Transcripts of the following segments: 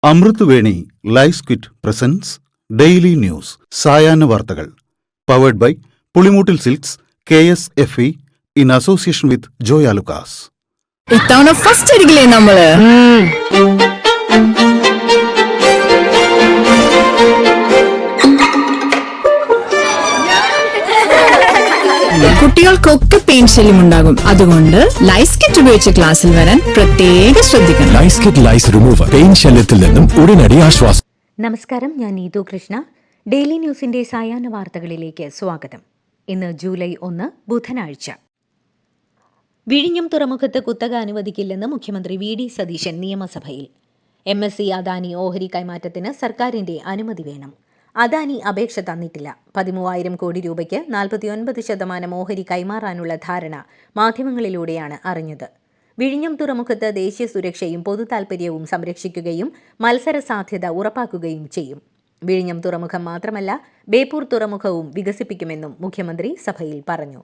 അമൃത് Veni life ക്വിറ്റ് presents daily news സായാഹ്ന വാർത്തകൾ powered by Pulimoottil silks KSFE in association with Joy Alukkas. ഇത്തവണ ഫസ്റ്റ് അടിക്കില്ലേ നമ്മള്? കുട്ടികൾക്കൊക്കെ പെയിൻ ശല്യം ഉണ്ടാകും. അതുകൊണ്ട് ലൈസ് കിറ്റ് ഉപയോഗിച്ച് ക്ലാസ്സിൽ വരാൻ പ്രത്യേകം ശ്രദ്ധിക്കണം. ലൈസ് കിറ്റ് ലൈസ് റിമൂവർ പെയിൻ ശല്യത്തിൽ നിന്നും ഉടനടി ആശ്വാസം. നമസ്കാരം, ഞാൻ നീതു കൃഷ്ണ. ഡെയിലി ന്യൂസിന്റെ സായാഹ്ന വാർത്തകളിലേക്ക് സ്വാഗതം. ഇന്ന് ജൂലൈ 1 ബുധനാഴ്ച. വിഴിഞ്ഞം തുറമുഖത്ത് കുത്തക അനുവദിക്കില്ലെന്ന് മുഖ്യമന്ത്രി VD സതീശൻ നിയമസഭയിൽ. MSC അദാനി ഓഹരി കൈമാറ്റത്തിന് സർക്കാരിന്റെ അനുമതി വേണം. അദാനി അപേക്ഷ തന്നിട്ടില്ല. 13,000 കോടി രൂപയ്ക്ക് 49% ഓഹരി കൈമാറാനുള്ള ധാരണ മാധ്യമങ്ങളിലൂടെയാണ് അറിഞ്ഞത്. വിഴിഞ്ഞം തുറമുഖത്ത് ദേശീയ സുരക്ഷയും പൊതുതാൽപര്യവും സംരക്ഷിക്കുകയും മത്സര സാധ്യത ഉറപ്പാക്കുകയും ചെയ്യും. വിഴിഞ്ഞം തുറമുഖം മാത്രമല്ല, ബേപ്പൂർ തുറമുഖവും വികസിപ്പിക്കുമെന്നും മുഖ്യമന്ത്രി സഭയിൽ പറഞ്ഞു.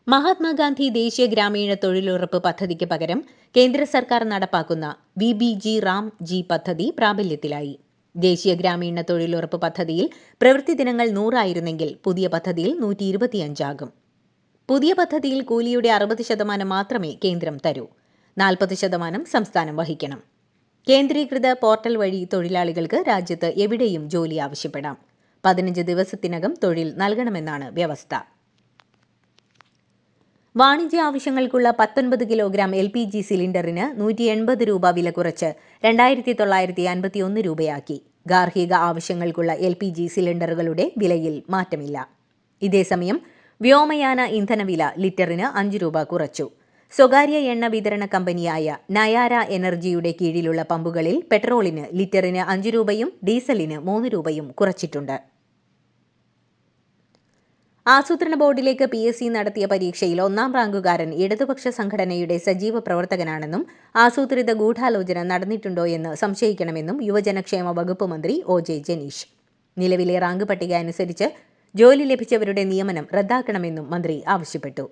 മഹാത്മാഗാന്ധി ദേശീയ ഗ്രാമീണ തൊഴിലുറപ്പ് പദ്ധതിക്ക് പകരം കേന്ദ്ര സർക്കാർ നടപ്പാക്കുന്ന VBG RAM-G പദ്ധതി പ്രാബല്യത്തിലായി. ദേശീയ ഗ്രാമീണ തൊഴിലുറപ്പ് പദ്ധതിയിൽ പ്രവൃത്തി ദിനങ്ങൾ 100 ആയിരുന്നെങ്കിൽ പുതിയ പദ്ധതിയിൽ 125 ആകും. പുതിയ പദ്ധതിയിൽ കൂലിയുടെ 60% മാത്രമേ കേന്ദ്രം തരൂ. 40% സംസ്ഥാനം വഹിക്കണം. കേന്ദ്രീകൃത പോർട്ടൽ വഴി തൊഴിലാളികൾക്ക് രാജ്യത്ത് എവിടെയും ജോലി ആവശ്യപ്പെടാം. 15 ദിവസത്തിനകം തൊഴിൽ നൽകണമെന്നാണ് വ്യവസ്ഥ. വാണിജ്യ ആവശ്യങ്ങൾക്കുള്ള 19 കിലോഗ്രാം LPG സിലിണ്ടറിന് 180 രൂപ വില കുറച്ച് 2,951 രൂപയാക്കി. ഗാർഹിക ആവശ്യങ്ങൾക്കുള്ള LPG സിലിണ്ടറുകളുടെ വിലയിൽ മാറ്റമില്ല. ഇതേസമയം വ്യോമയാന ഇന്ധനവില ലിറ്ററിന് 5 രൂപ കുറച്ചു. സ്വകാര്യ എണ്ണ വിതരണ കമ്പനിയായ നയാര എനർജിയുടെ കീഴിലുള്ള പമ്പുകളിൽ പെട്രോളിന് ലിറ്ററിന് 5 രൂപയും ഡീസലിന് 3 രൂപയും കുറച്ചിട്ടുണ്ട്. ആസൂത്രണ ബോർഡിലേക്ക് PSC നടത്തിയ പരീക്ഷയിൽ 1ാം റാങ്കുകാരൻ ഇടതുപക്ഷ സംഘടനയുടെ സജീവ പ്രവർത്തകനാണെന്നും ആസൂത്രിത ഗൂഢാലോചന നടന്നിട്ടുണ്ടോ എന്ന് സംശയിക്കണമെന്നും യുവജനക്ഷേമ വകുപ്പ് മന്ത്രി OJ ജനീഷ്. നിലവിലെ റാങ്ക് പട്ടിക അനുസരിച്ച് ജോലി ലഭിച്ചവരുടെ നിയമനം റദ്ദാക്കണമെന്നും മന്ത്രി ആവശ്യപ്പെട്ടു.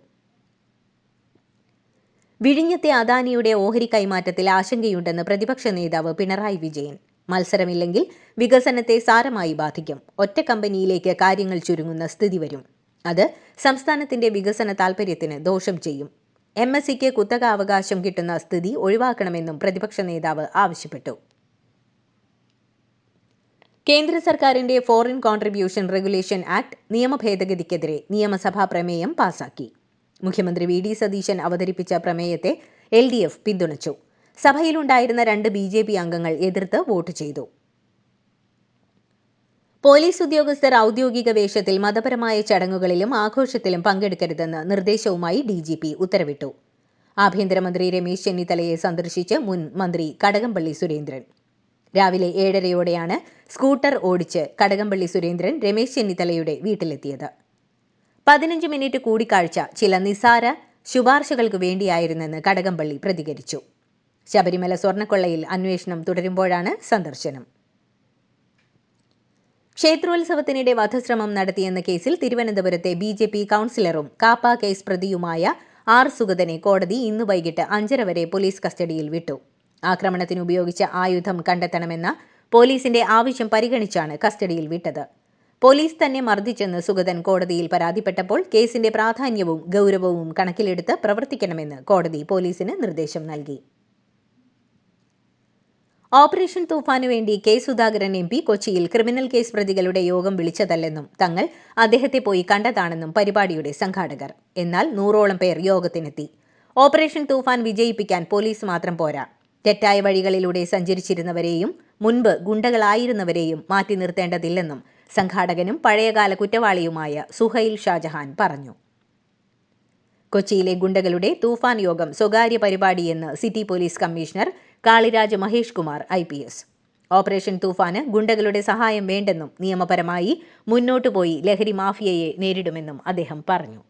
വിഴിഞ്ഞത്തെ അദാനിയുടെ ഓഹരി കൈമാറ്റത്തിൽ ആശങ്കയുണ്ടെന്ന് പ്രതിപക്ഷ നേതാവ് പിണറായി വിജയൻ. മത്സരമില്ലെങ്കിൽ വികസനത്തെ സാരമായി ബാധിക്കും. ഒറ്റ കമ്പനിയിലേക്ക് കാര്യങ്ങൾ ചുരുങ്ങുന്ന സ്ഥിതി വരും. അത് സംസ്ഥാനത്തിന്റെ വികസന താൽപര്യത്തിന് ദോഷം ചെയ്യും. MSCക്ക് കുത്തക അവകാശം കിട്ടുന്ന സ്ഥിതി ഒഴിവാക്കണമെന്നും പ്രതിപക്ഷ നേതാവ് ആവശ്യപ്പെട്ടു. കേന്ദ്ര സർക്കാരിന്റെ ഫോറിൻ കോൺട്രിബ്യൂഷൻ റെഗുലേഷൻ ആക്ട് നിയമ ഭേദഗതിക്കെതിരെ നിയമസഭാ പ്രമേയം പാസാക്കി. മുഖ്യമന്ത്രി VD സതീശൻ അവതരിപ്പിച്ച പ്രമേയത്തെ LDF പിന്തുണച്ചു. സഭയിലുണ്ടായിരുന്ന 2 BJP അംഗങ്ങൾ എതിർത്ത് വോട്ട് ചെയ്തു. പോലീസ് ഉദ്യോഗസ്ഥർ ഔദ്യോഗിക വേഷത്തിൽ മതപരമായ ചടങ്ങുകളിലും ആഘോഷത്തിലും പങ്കെടുക്കരുതെന്ന് നിർദ്ദേശവുമായി DGP ഉത്തരവിട്ടു. ആഭ്യന്തരമന്ത്രി രമേശ് ചെന്നിത്തലയെ സന്ദർശിച്ച് മുൻ മന്ത്രി കടകംപള്ളി സുരേന്ദ്രൻ. രാവിലെ 7:30യോടെയാണ് സ്കൂട്ടർ ഓടിച്ച് കടകംപള്ളി സുരേന്ദ്രൻ രമേശ് ചെന്നിത്തലയുടെ വീട്ടിലെത്തിയത്. 15 മിനിറ്റ് കൂടിക്കാഴ്ച ചില നിസ്സാര ശുപാർശകൾക്ക് വേണ്ടിയായിരുന്നെന്ന് കടകംപള്ളി പ്രതികരിച്ചു. ശബരിമല സ്വർണ്ണക്കൊള്ളയിൽ അന്വേഷണം തുടരുമ്പോഴാണ് സന്ദർശനം. ക്ഷേത്രോത്സവത്തിനിടെ വധശ്രമം നടത്തിയെന്ന കേസിൽ തിരുവനന്തപുരത്തെ BJP കൗൺസിലറും കാപ്പ കേസ് പ്രതിയുമായ R. സുഗതനെ കോടതി ഇന്ന് വൈകിട്ട് 5:30 വരെ പോലീസ് കസ്റ്റഡിയിൽ വിട്ടു. ആക്രമണത്തിന് ഉപയോഗിച്ച ആയുധം കണ്ടെത്തണമെന്ന പോലീസിന്റെ ആവശ്യം പരിഗണിച്ചാണ് കസ്റ്റഡിയിൽ വിട്ടത്. പോലീസ് തന്നെ മർദ്ദിച്ചെന്ന് സുഗതൻ കോടതിയിൽ പരാതിപ്പെട്ടപ്പോൾ കേസിന്റെ പ്രാധാന്യവും ഗൗരവവും കണക്കിലെടുത്ത് പ്രവർത്തിക്കണമെന്ന് കോടതി പോലീസിന് നിർദ്ദേശം നൽകി. ഓപ്പറേഷൻ തൂഫാനു വേണ്ടി K. സുധാകരൻ MP കൊച്ചിയിൽ ക്രിമിനൽ കേസ് പ്രതികളുടെ യോഗം വിളിച്ചതല്ലെന്നും തങ്ങൾ അദ്ദേഹത്തെ പോയി കണ്ടതാണെന്നും പരിപാടിയുടെ സംഘാടകർ. എന്നാൽ 100ഓളം പേർ യോഗത്തിനെത്തി. ഓപ്പറേഷൻ തൂഫാൻ വിജയിപ്പിക്കാൻ പോലീസ് മാത്രം പോരാ. തെറ്റായ വഴികളിലൂടെ സഞ്ചരിച്ചിരുന്നവരെയും മുൻപ് ഗുണ്ടകളായിരുന്നവരെയും മാറ്റി നിർത്തേണ്ടതില്ലെന്നും സംഘാടകനും പഴയകാല കുറ്റവാളിയുമായ സുഹൈൽ ഷാജഹാൻ പറഞ്ഞു. കൊച്ചിയിലെ ഗുണ്ടകളുടെ തൂഫാൻ യോഗം സ്വകാര്യ പരിപാടിയെന്ന് city police commissioner Kaliraj Mahesh Kumar IPS. Operation തൂഫാന് ഗുണ്ടകളുടെ സഹായം വേണ്ടെന്നും നിയമപരമായി മുന്നോട്ടു പോയി ലഹരി മാഫിയയെ നേരിടുമെന്നും അദ്ദേഹം പറഞ്ഞു.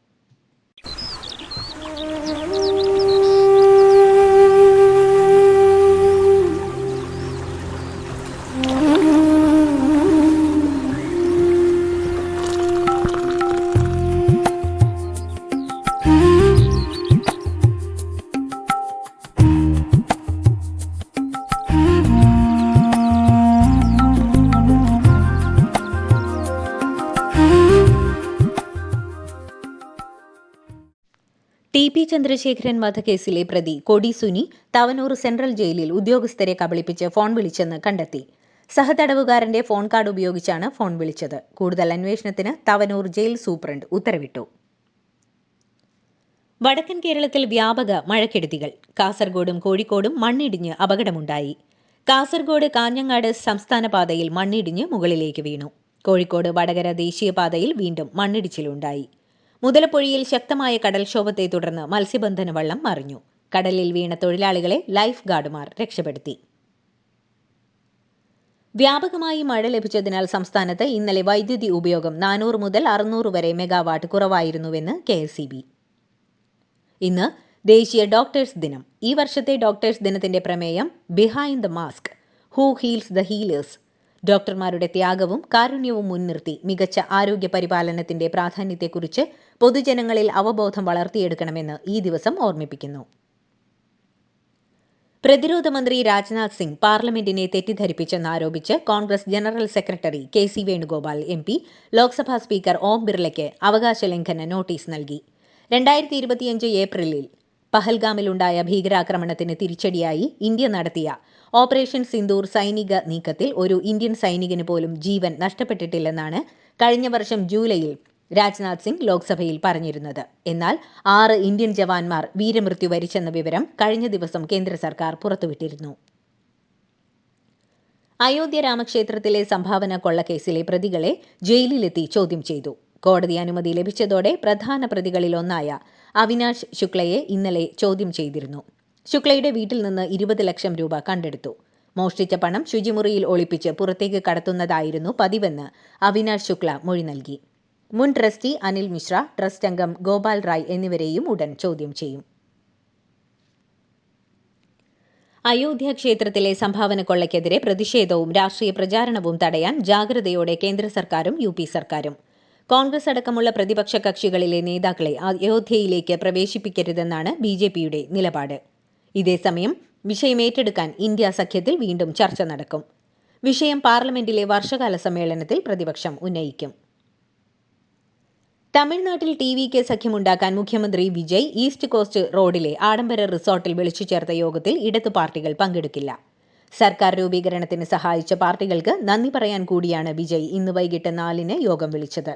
TP ചന്ദ്രശേഖരൻ വധക്കേസിലെ പ്രതി കൊടി സുനി തവനൂർ സെൻട്രൽ ജയിലിൽ ഉദ്യോഗസ്ഥരെ കബളിപ്പിച്ച് ഫോൺ വിളിച്ചെന്ന് കണ്ടെത്തി. സഹതടവുകാരന്റെ ഫോൺ കാർഡ് ഉപയോഗിച്ചാണ് ഫോൺ വിളിച്ചത്. കൂടുതൽ അന്വേഷണത്തിന് തവനൂർ ജയിൽ സൂപ്രണ്ട് ഉത്തരവിട്ടു. വടക്കൻ കേരളത്തിൽ വ്യാപക മഴക്കെടുതികൾ. കാസർഗോഡും കോഴിക്കോടും മണ്ണിടിഞ്ഞ് അപകടമുണ്ടായി. കാസർഗോഡ് കാഞ്ഞങ്ങാട് സംസ്ഥാന പാതയിൽ മണ്ണിടിഞ്ഞ് മുകളിലേക്ക് വീണു. കോഴിക്കോട് വടകര ദേശീയപാതയിൽ വീണ്ടും മണ്ണിടിച്ചിലുണ്ടായി. മുതലപ്പൊഴിയിൽ ശക്തമായ കടൽക്ഷോഭത്തെ തുടർന്ന് മത്സ്യബന്ധന വള്ളം മറിഞ്ഞു. കടലിൽ വീണ തൊഴിലാളികളെ ലൈഫ് ഗാർഡുമാർ രക്ഷപ്പെടുത്തി. വ്യാപകമായി മഴ ലഭിച്ചതിനാൽ സംസ്ഥാനത്ത് ഇന്നലെ വൈദ്യുതി ഉപയോഗം 400 മുതൽ 600 വരെ മെഗാവാട്ട് കുറവായിരുന്നുവെന്ന് KSEB. ഇന്ന് ദേശീയ ഡോക്ടേഴ്സ് ദിനം. ഈ വർഷത്തെ ഡോക്ടേഴ്സ് ദിനത്തിന്റെ പ്രമേയം behind the mask, who heels the healers. ഡോക്ടർമാരുടെ ത്യാഗവും കാരുണ്യവും മുൻനിർത്തി മികച്ച ആരോഗ്യ പരിപാലനത്തിന്റെ പ്രാധാന്യത്തെക്കുറിച്ച് പൊതുജനങ്ങളിൽ അവബോധം വളർത്തിയെടുക്കണമെന്ന് ഈ ദിവസം ഓർമ്മിപ്പിക്കുന്നു. പ്രതിരോധ മന്ത്രി രാജ്നാഥ് സിംഗ് പാർലമെന്റിനെ തെറ്റിദ്ധരിപ്പിച്ചെന്നാരോപിച്ച് Congress general secretary KC Venugopal MP Lok Sabha speaker Om ബിർളയ്ക്ക് അവകാശ ലംഘന നോട്ടീസ് നൽകി. 2025 ഏപ്രിലിൽ പഹൽഗാമിലുണ്ടായ ഭീകരാക്രമണത്തിന് തിരിച്ചടിയായി ഇന്ത്യ നടത്തിയ ഓപ്പറേഷൻ സിന്ദൂർ സൈനിക നീക്കത്തിൽ ഒരു ഇന്ത്യൻ സൈനികന് പോലും ജീവൻ നഷ്ടപ്പെട്ടിട്ടില്ലെന്നാണ് കഴിഞ്ഞ വർഷം ജൂലൈയിൽ രാജ്നാഥ് സിംഗ് ലോക്സഭയിൽ പറഞ്ഞിരുന്നത്. എന്നാൽ 6 ഇന്ത്യൻ ജവാന്മാർ വീരമൃത്യു വരിച്ചെന്ന വിവരം കഴിഞ്ഞ ദിവസം കേന്ദ്ര സർക്കാർ പുറത്തുവിട്ടിരുന്നു. അയോധ്യ രാമക്ഷേത്രത്തിലെ സംഭാവന കൊള്ളക്കേസിലെ പ്രതികളെ ജയിലിലെത്തി ചോദ്യം ചെയ്തു. കോടതി അനുമതി ലഭിച്ചതോടെ പ്രധാന പ്രതികളിലൊന്നായ അവിനാഷ് ശുക്ലയെ ഇന്നലെ ചോദ്യം ചെയ്തിരുന്നു. ശുക്ലയുടെ വീട്ടിൽ നിന്ന് 20 ലക്ഷം രൂപ കണ്ടെടുത്തു. മോഷ്ടിച്ച പണം ശുചിമുറിയിൽ ഒളിപ്പിച്ച് പുറത്തേക്ക് കടത്തുന്നതായിരുന്നു പതിവെന്ന് അവിനാഷ് ശുക്ല മൊഴി നൽകി. മുൻ ട്രസ്റ്റി അനിൽ മിശ്ര, ട്രസ്റ്റ് അംഗം ഗോപാൽ റായ് എന്നിവരെയും ഉടൻ ചോദ്യം ചെയ്യും. അയോധ്യ ക്ഷേത്രത്തിലെ സംഭാവന കൊള്ളയ്ക്കെതിരെ പ്രതിഷേധവും രാഷ്ട്രീയ പ്രചാരണവും തടയാൻ ജാഗ്രതയോടെ കേന്ദ്ര സർക്കാരും UP സർക്കാരും. കോൺഗ്രസ് അടക്കമുള്ള പ്രതിപക്ഷ കക്ഷികളിലെ നേതാക്കളെ അയോധ്യയിലേക്ക് പ്രവേശിപ്പിക്കരുതെന്നാണ് BJPയുടെ നിലപാട്. ഇതേസമയം വിഷയം ഏറ്റെടുക്കാൻ ഇന്ത്യ സഖ്യത്തിൽ വീണ്ടും ചർച്ച നടക്കും. വിഷയം പാർലമെന്റിലെ വർഷകാല സമ്മേളനത്തിൽ പ്രതിപക്ഷം ഉന്നയിക്കും. തമിഴ്നാട്ടിൽ TVK സഖ്യമുണ്ടാക്കാൻ മുഖ്യമന്ത്രി വിജയ് ഈസ്റ്റ് കോസ്റ്റ് റോഡിലെ ആഡംബര റിസോർട്ടിൽ വിളിച്ചു ചേർത്ത യോഗത്തിൽ ഇടതു പാർട്ടികൾ പങ്കെടുക്കില്ല. സർക്കാർ രൂപീകരണത്തിന് സഹായിച്ച പാർട്ടികൾക്ക് നന്ദി പറയാൻ കൂടിയാണ് വിജയ് ഇന്ന് വൈകിട്ട് 4-ന് യോഗം വിളിച്ചത്.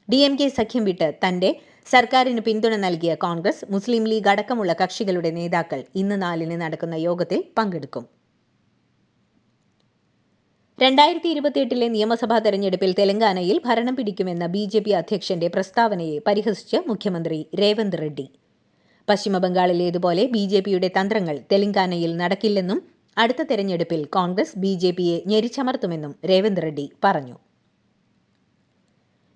DMK സഖ്യം വിട്ട് തന്റെ സർക്കാരിന് പിന്തുണ നൽകിയ കോൺഗ്രസ്, മുസ്ലിം ലീഗ് അടക്കമുള്ള കക്ഷികളുടെ നേതാക്കൾ ഇന്ന് 4-ന് നടക്കുന്ന യോഗത്തിൽ പങ്കെടുക്കും. 2028 നിയമസഭാ തെരഞ്ഞെടുപ്പിൽ തെലങ്കാനയിൽ ഭരണം പിടിക്കുമെന്ന BJP അധ്യക്ഷന്റെ പ്രസ്താവനയെ പരിഹസിച്ച് മുഖ്യമന്ത്രി രേവന്ത് റെഡ്ഡി. പശ്ചിമബംഗാളിലേതുപോലെ BJPയുടെ തന്ത്രങ്ങൾ തെലങ്കാനയിൽ നടക്കില്ലെന്നും അടുത്ത തെരഞ്ഞെടുപ്പിൽ കോൺഗ്രസ് BJPയെ ഞെരിച്ചമർത്തുമെന്നും രേവന്ത് റെഡ്ഡി പറഞ്ഞു.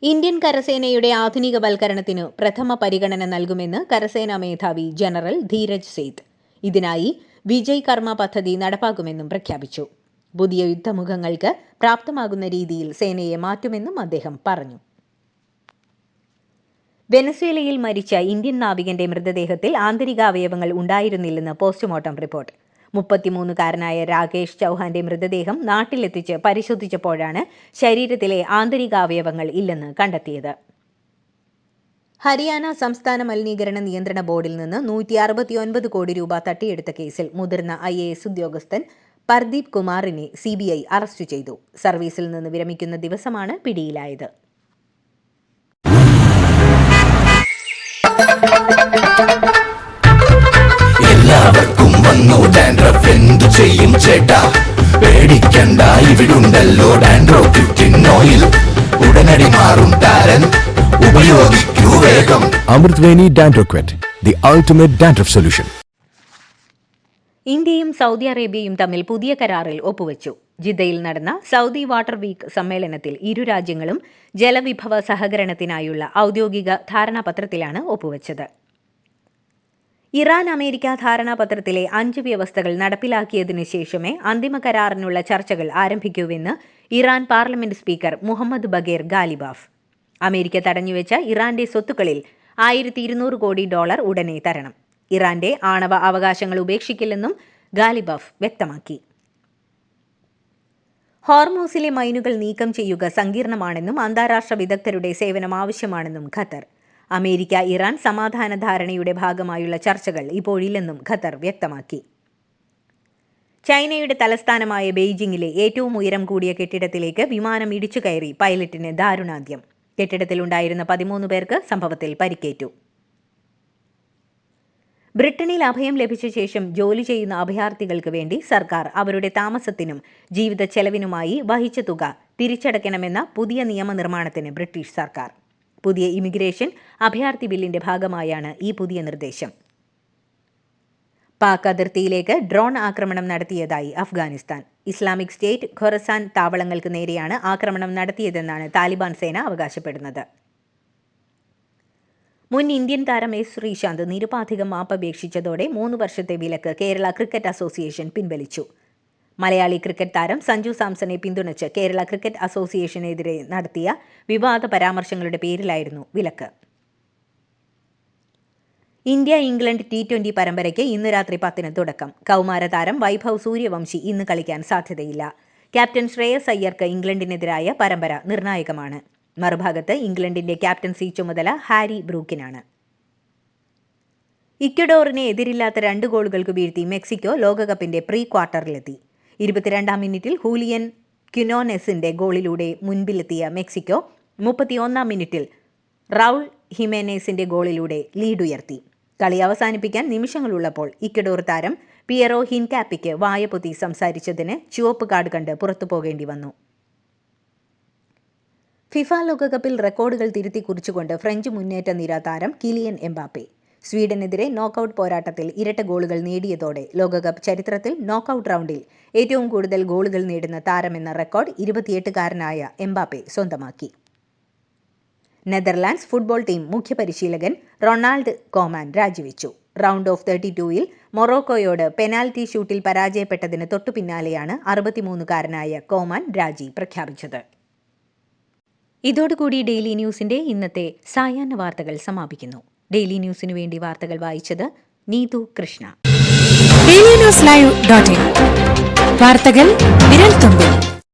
ഇന്ത്യൻ കരസേനയുടെ ആധുനികവൽക്കരണത്തിനു പ്രഥമ പരിഗണന നൽകുമെന്ന് കരസേനാ മേധാവി ജനറൽ ധീരജ് സേത്ത്. ഇതിനായി വിജയ് കർമ്മ പദ്ധതി നടപ്പാക്കുമെന്നും പ്രഖ്യാപിച്ചു. പുതിയ യുദ്ധമുഖങ്ങൾക്ക് പ്രാപ്തമാകുന്ന രീതിയിൽ സേനയെ മാറ്റുമെന്നും അദ്ദേഹം പറഞ്ഞു. വെനസ്വേലയിൽ മരിച്ച ഇന്ത്യൻ നാവികന്റെ മൃതദേഹത്തിൽ ആന്തരികാവയവങ്ങൾ ഉണ്ടായിരുന്നില്ലെന്ന് പോസ്റ്റ്മോർട്ടം റിപ്പോർട്ട്. 33-കാരനായ രാകേഷ് ചൌഹാന്റെ മൃതദേഹം നാട്ടിലെത്തിച്ച് പരിശോധിച്ചപ്പോഴാണ് ശരീരത്തിലെ ആന്തരികാവയവങ്ങൾ ഇല്ലെന്ന് കണ്ടെത്തിയത്. ഹരിയാന സംസ്ഥാന മലിനീകരണ നിയന്ത്രണ ബോർഡിൽ നിന്ന് 169 കോടി രൂപ തട്ടിയെടുത്ത കേസിൽ മുതിർന്ന IAS ഉദ്യോഗസ്ഥൻ പർദീപ് കുമാറിനെ CBI അറസ്റ്റ് ചെയ്തു. സർവീസിൽ നിന്ന് വിരമിക്കുന്ന ദിവസമാണ് പിടിയിലായത്. എല്ലാവർക്കും വന്നു ഡാൻഡ്രഫ്, എന്തു ചെയ്യും ചേട്ടാ? പേടിക്കണ്ട, ഇവിടുണ്ടല്ലോ ഡാൻഡ്രോക്വിറ്റിൻ ഓയിൽ. ഉടനടി മാറും താരൻ, ഉപയോഗിക്കൂ വേഗം. അമൃത്വേനി ഡാൻഡ്രോക്വിറ്റ്, ദി അൾട്ടിമേറ്റ് ഡാൻഡ്രഫ് സൊല്യൂഷൻ. ഇന്ത്യയും സൗദി അറേബ്യയും തമ്മിൽ പുതിയ കരാറിൽ ഒപ്പുവച്ചു. ജിദ്ദയിൽ നടന്ന സൗദി വാട്ടർ വീക്ക് സമ്മേളനത്തിൽ ഇരു രാജ്യങ്ങളും ജലവിഭവ സഹകരണത്തിനായുള്ള ഔദ്യോഗിക ധാരണാപത്രത്തിലാണ് ഒപ്പുവച്ചത്. ഇറാൻ അമേരിക്ക ധാരണാപത്രത്തിലെ 5 വ്യവസ്ഥകൾ നടപ്പിലാക്കിയതിനു ശേഷമേ അന്തിമ കരാറിനുള്ള ചർച്ചകൾ ആരംഭിക്കൂവെന്ന് Iran parliament speaker Mohammad Bagher Ghalibaf. അമേരിക്ക തടഞ്ഞുവെച്ച ഇറാന്റെ സ്വത്തുക്കളിൽ $1200 കോടി ഉടനെ തരണം. ഇറാന്റെ ആണവ അവകാശങ്ങൾ ഉപേക്ഷിക്കില്ലെന്നും ഗാലിബാഫ് വ്യക്തമാക്കി. ഹോർമൂസിലെ മൈനുകൾ നീക്കം ചെയ്യുക സങ്കീർണമാണെന്നും അന്താരാഷ്ട്ര വിദഗ്ധരുടെ സേവനം ആവശ്യമാണെന്നും ഖത്തർ. അമേരിക്ക ഇറാൻ സമാധാന ധാരണയുടെ ഭാഗമായുള്ള ചർച്ചകൾ ഇപ്പോഴില്ലെന്നും ഖത്തർ വ്യക്തമാക്കി. ചൈനയുടെ തലസ്ഥാനമായ ബെയ്ജിംഗിലെ ഏറ്റവും ഉയരം കൂടിയ കെട്ടിടത്തിലേക്ക് വിമാനം ഇടിച്ചു കയറി പൈലറ്റിന് ദാരുണാന്ത്യം. കെട്ടിടത്തിലുണ്ടായിരുന്ന 13 പേർക്ക് സംഭവത്തിൽ പരിക്കേറ്റു. ബ്രിട്ടനിൽ അഭയം ലഭിച്ച ശേഷം ജോലി ചെയ്യുന്ന അഭയാർത്ഥികൾക്ക് വേണ്ടി സർക്കാർ അവരുടെ താമസത്തിനും ജീവിത ചെലവിനുമായി വഹിച്ച തുക തിരിച്ചടയ്ക്കണമെന്ന പുതിയ നിയമനിർമ്മാണത്തിന് ബ്രിട്ടീഷ് സർക്കാർ. പുതിയ ഇമിഗ്രേഷൻ അഭയാർത്ഥി ബില്ലിന്റെ ഭാഗമായാണ് ഈ പുതിയ നിർദ്ദേശം. പാക് അതിർത്തിയിലേക്ക് ഡ്രോൺ ആക്രമണം നടത്തിയതായി അഫ്ഗാനിസ്ഥാൻ. ഇസ്ലാമിക് സ്റ്റേറ്റ് ഖൊറസാൻ താവളങ്ങൾക്ക് നേരെയാണ് ആക്രമണം നടത്തിയതെന്നാണ് താലിബാൻ സേന അവകാശപ്പെടുന്നത്. മുൻ ഇന്ത്യൻ താരം എസ് ശ്രീശാന്ത് നിരുപാധികം മാപ്പപേക്ഷിച്ചതോടെ 3 വർഷത്തെ വിലക്ക് കേരള ക്രിക്കറ്റ് അസോസിയേഷൻ പിൻവലിച്ചു. മലയാളി ക്രിക്കറ്റ് താരം സഞ്ജു സാംസണെ പിന്തുണച്ച് കേരള ക്രിക്കറ്റ് അസോസിയേഷനെതിരെ നടത്തിയ വിവാദ പരാമർശങ്ങളുടെ പേരിലായിരുന്നു വിലക്ക്. ഇന്ത്യ ഇംഗ്ലണ്ട് T20 പരമ്പരയ്ക്ക് ഇന്ന് രാത്രി 10-ന് തുടക്കം. കൗമാര താരം വൈഭവ് സൂര്യവംശി ഇന്ന് കളിക്കാൻ സാധ്യതയില്ല. ക്യാപ്റ്റൻ ശ്രേയസ് അയ്യർക്ക് ഇംഗ്ലണ്ടിനെതിരായ പരമ്പര നിർണായകമാണ്. മറുഭാഗത്ത് ഇംഗ്ലണ്ടിന്റെ ക്യാപ്റ്റൻസി ചുമതല ഹാരി ബ്രൂക്കിനാണ്. ഇക്വഡോറിനെ എതിരില്ലാത്ത 2 ഗോളുകൾക്ക് വീഴ്ത്തി മെക്സിക്കോ ലോകകപ്പിന്റെ പ്രീ ക്വാർട്ടറിലെത്തി. 22-ാം മിനിറ്റിൽ ഹൂലിയൻ ക്വിനോനെസിന്റെ ഗോളിലൂടെ മുൻപിലെത്തിയ മെക്സിക്കോ 31-ാം മിനിറ്റിൽ റൗൾ ഹിമേനേസിന്റെ ഗോളിലൂടെ ലീഡുയർത്തി. കളി അവസാനിപ്പിക്കാൻ നിമിഷങ്ങളുള്ളപ്പോൾ ഇക്വഡോർ താരം പിയറോ ഹിൻകാപ്പിക്ക് വായപൊത്തി സംസാരിച്ചതിന് ചുവപ്പ് കാർഡ് കണ്ട് പുറത്തു പോകേണ്ടി വന്നു. ഫിഫ ലോകകപ്പിൽ റെക്കോർഡുകൾ തിരുത്തി കുറിച്ചുകൊണ്ട് ഫ്രഞ്ച് മുന്നേറ്റ നിര താരം കിലിയൻ എംബാപ്പെ സ്വീഡനെതിരെ നോക്കൌട്ട് പോരാട്ടത്തിൽ ഇരട്ട ഗോളുകൾ നേടിയതോടെ ലോകകപ്പ് ചരിത്രത്തിൽ നോക്കൌട്ട് റൗണ്ടിൽ ഏറ്റവും കൂടുതൽ ഗോളുകൾ നേടുന്ന താരമെന്ന റെക്കോർഡ് 28-കാരനായ എംബാപ്പെ സ്വന്തമാക്കി. നെതർലാൻഡ്സ് ഫുട്ബോൾ ടീം മുഖ്യ പരിശീലകൻ റൊണാൾഡ് കോമാൻ രാജിവെച്ചു. റൗണ്ട് ഓഫ് 32-ൽ മൊറോക്കോയോട് പെനാൽറ്റി ഷൂട്ടിൽ പരാജയപ്പെട്ടതിന് തൊട്ടു പിന്നാലെയാണ് 63-കാരനായ കോമാൻ രാജി പ്രഖ്യാപിച്ചത്. ഇതോടുകൂടി ഡെയിലി ന്യൂസിന്റെ ഇന്നത്തെ സായാഹ്ന വാർത്തകൾ സമാപിക്കുന്നു. ഡെയിലി ന്യൂസിനു വേണ്ടി വാർത്തകൾ വായിച്ചത് നീതു കൃഷ്ണ. DailyNewsLive.in വാർത്തകൾ വിരൽ തുമ്പിൽ.